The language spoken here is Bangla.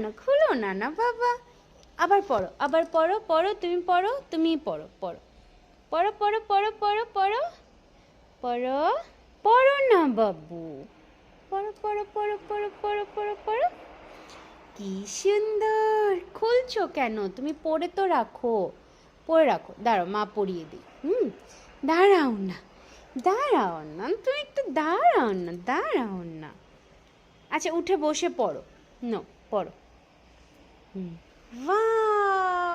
না খুলো না না বাবা। আবার পড়ো, আবার পড়ো, পড়ো, তুমি পড়ো, তুমি পড়ো, পড়ো, পড়ো, পড়ো, পড়ো, পড়ো, পড়ো, পড়ো, পড়ো না বাবু, পড়ো, পড়ো, পড়ো, পড়ো, পড়ো, পড়ো, পড়ো। কি সুন্দর! খুলছো কেন? তুমি পড়ে তো রাখো, পড়ে রাখো। দাঁড়াও, মা পড়িয়ে দিই। দাঁড়াও না, দাঁড়াও না, তুমি একটু দাঁড়াও না, দাঁড়াও না। আচ্ছা, উঠে বসে পড়ো। নো, পড়ো। বাহ!